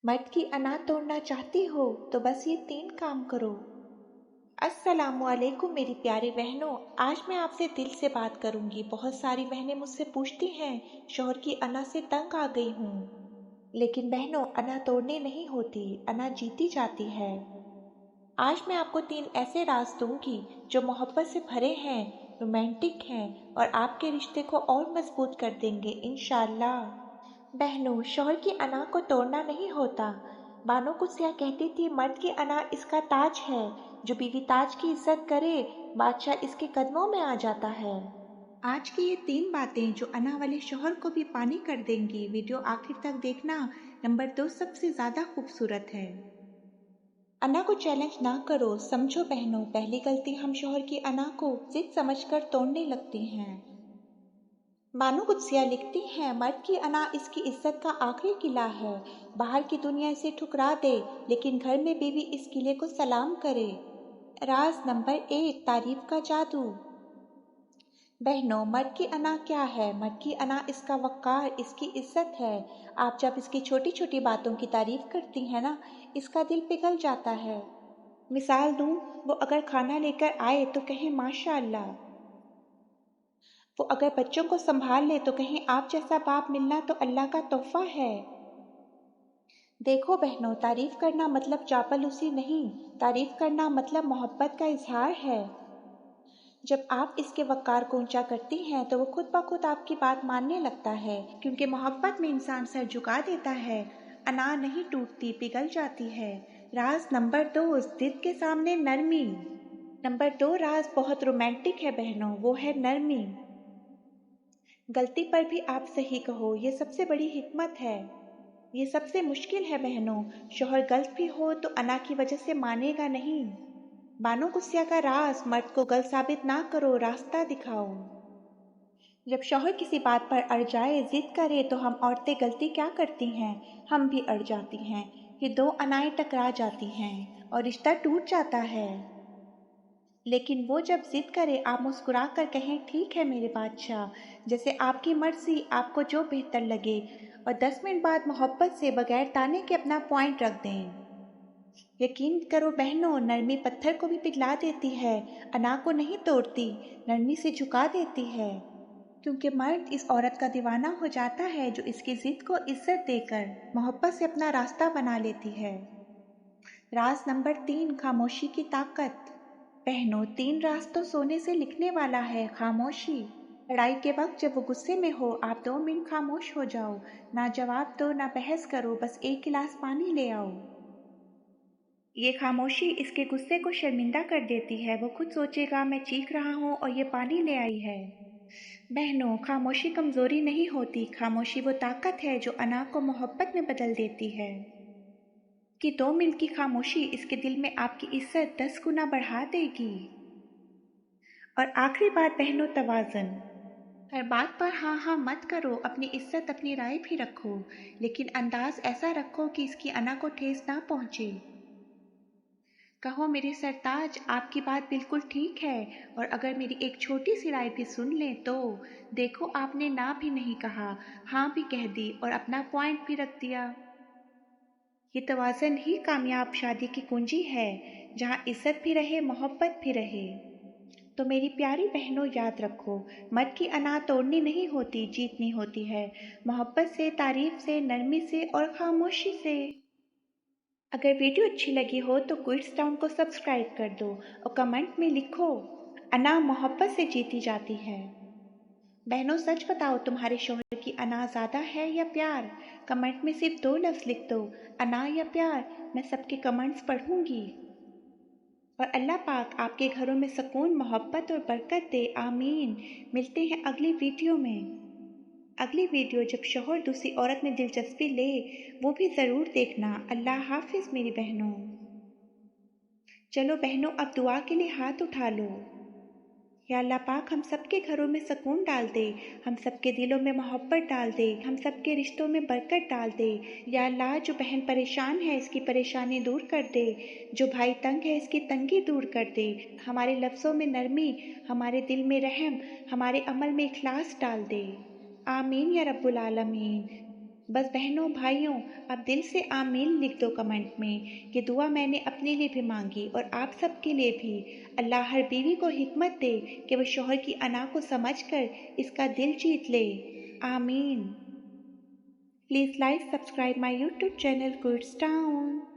मर्द की अना तोड़ना चाहती हो तो बस ये 3 काम करो। अस्सलामुअलैकुम मेरी प्यारी बहनों, आज मैं आपसे दिल से बात करूंगी। बहुत सारी बहनें मुझसे पूछती हैं, शौहर की अना से तंग आ गई हूँ। लेकिन बहनों, अना तोड़ने नहीं होती, अना जीती जाती है। आज मैं आपको 3 ऐसे राज दूंगी जो मोहब्बत से भरे हैं, रोमांटिक हैं और आपके रिश्ते को और मजबूत कर देंगे इंशाअल्लाह। बहनों, शौहर की अना को तोड़ना नहीं होता। बानो कुत्सिया कहती थी, मर्द की अना इसका ताज है, जो बीवी ताज की इज्जत करे, बादशाह इसके कदमों में आ जाता है। आज की ये 3 बातें जो अना वाले शौहर को भी पानी कर देंगी। वीडियो आखिर तक देखना। नंबर 2 सबसे ज्यादा खूबसूरत है। अना को चैलेंज ना करो। समझो बहनों, पहली गलती हम शौहर की अना को जिद समझकर तोड़ने लगती हैं। बानो कुत्सिया लिखती हैं, मर्द की अना इसकी इज्जत का आखिरी किला है। बाहर की दुनिया इसे ठुकरा दे, लेकिन घर में बीवी इस किले को सलाम करे। राज नंबर 1, तारीफ का जादू। बहनों, मर्द की अना क्या है? मर्द की अना इसका वक़ार, इसकी इज्जत है। आप जब इसकी छोटी छोटी बातों की तारीफ करती हैं ना, इसका दिल पिघल जाता है। मिसाल दूं, वो अगर खाना लेकर आए तो कहें माशाअल्लाह। वो अगर बच्चों को संभाल ले तो कहें आप जैसा बाप मिलना तो अल्लाह का तोहफा है। देखो बहनों, तारीफ करना मतलब चापलूसी नहीं, तारीफ करना मतलब मोहब्बत का इजहार है। जब आप इसके वक़ार को ऊंचा करती हैं तो वो खुद ब खुद आपकी बात मानने लगता है, क्योंकि मोहब्बत में इंसान सर झुका देता है। अना नहीं टूटती, पिघल जाती है। राज नंबर 2, जिद के सामने नरमी। नंबर 2 राज बहुत रोमांटिक है बहनों, वो है नरमी। गलती पर भी आप सही कहो, ये सबसे बड़ी हिकमत है। ये सबसे मुश्किल है बहनों। शौहर गलत भी हो तो अना की वजह से मानेगा नहीं। बानो गुस्सिया का राज, मर्द को गलत साबित ना करो, रास्ता दिखाओ। जब शौहर किसी बात पर अड़ जाए, जिद करे, तो हम औरतें गलती क्या करती हैं? हम भी अड़ जाती हैं। ये 2 अनाएं टकरा जाती हैं और रिश्ता टूट जाता है। लेकिन वो जब जिद करे, आप मुस्कुरा कर कहें, ठीक है मेरे बादशाह, जैसे आपकी मर्जी, आपको जो बेहतर लगे, और 10 मिनट बाद मोहब्बत से बगैर ताने के अपना पॉइंट रख दें। यकीन करो बहनों, नरमी पत्थर को भी पिघला देती है, अना को नहीं तोड़ती, नरमी से झुका देती है। क्योंकि मर्द इस औरत का दीवाना हो जाता है जो इसकी जिद को इज्जत देकर मोहब्बत से अपना रास्ता बना लेती है। राज नंबर 3, खामोशी की ताकत। बहनों, 3 राज तो सोने से लिखने वाला है, खामोशी। लड़ाई के वक्त जब वो गुस्से में हो, आप 2 मिनट खामोश हो जाओ, ना जवाब दो, ना बहस करो, बस 1 गिलास पानी ले आओ। ये खामोशी इसके गुस्से को शर्मिंदा कर देती है। वो खुद सोचेगा, मैं चीख रहा हूँ और ये पानी ले आई है। बहनों, खामोशी कमजोरी नहीं होती, खामोशी वो ताकत है जो अना को मोहब्बत में बदल देती है। कि 2 मिनट की खामोशी इसके दिल में आपकी इज्जत 10 गुना बढ़ा देगी। और आखिरी बात बहनों, तवाज़ुन। हर बात पर हाँ हाँ मत करो, अपनी इज्जत, अपनी राय भी रखो, लेकिन अंदाज ऐसा रखो कि इसकी अना को ठेस ना पहुंचे। कहो, मेरे सरताज, आपकी बात बिल्कुल ठीक है, और अगर मेरी एक छोटी सी राय भी सुन लें तो देखो, आपने ना भी नहीं कहा, हाँ भी कह दी और अपना पॉइंट भी रख दिया। ये तवाज़ुन ही कामयाब शादी की कुंजी है, जहाँ इज्जत भी रहे, मोहब्बत भी रहे। तो मेरी प्यारी बहनों, याद रखो, मर्द की अना तोड़नी नहीं होती, जीतनी होती है, मोहब्बत से, तारीफ से, नरमी से और खामोशी से। अगर वीडियो अच्छी लगी हो तो क्विट्स टाउन को सब्सक्राइब कर दो और कमेंट में लिखो, अना मोहब्बत से जीती जाती है। बहनों, सच बताओ, तुम्हारे शौहर की अना ज़्यादा है या प्यार? कमेंट में सिर्फ 2 लफ्ज़ लिख दो, अना या प्यार। मैं सबके कमेंट्स पढ़ूंगी। और अल्लाह पाक आपके घरों में सुकून, मोहब्बत और बरकत दे, आमीन। मिलते हैं अगली वीडियो में। अगली वीडियो जब शौहर दूसरी औरत में दिलचस्पी ले, वो भी ज़रूर देखना। अल्लाह हाफिज़ मेरी बहनों। चलो बहनों, अब दुआ के लिए हाथ उठा लो। या अल्लाह पाक हम सबके घरों में सुकून डाल दे, हम सबके दिलों में मोहब्बत डाल दे, हम सबके रिश्तों में बरकत डाल दे। या अल्लाह, जो बहन परेशान है इसकी परेशानी दूर कर दे, जो भाई तंग है इसकी तंगी दूर कर दे। हमारे लफ्ज़ों में नरमी, हमारे दिल में रहम, हमारे अमल में इखलास डाल दे। आमीन या रब्बुल आलमीन। बस बहनों भाइयों, आप दिल से आमीन लिख दो कमेंट में कि दुआ मैंने अपने लिए भी मांगी और आप सबके लिए भी। अल्लाह हर बीवी को हिकमत दे कि वह शौहर की अना को समझकर इसका दिल जीत ले। आमीन। Please like, subscribe my YouTube channel Goods Town.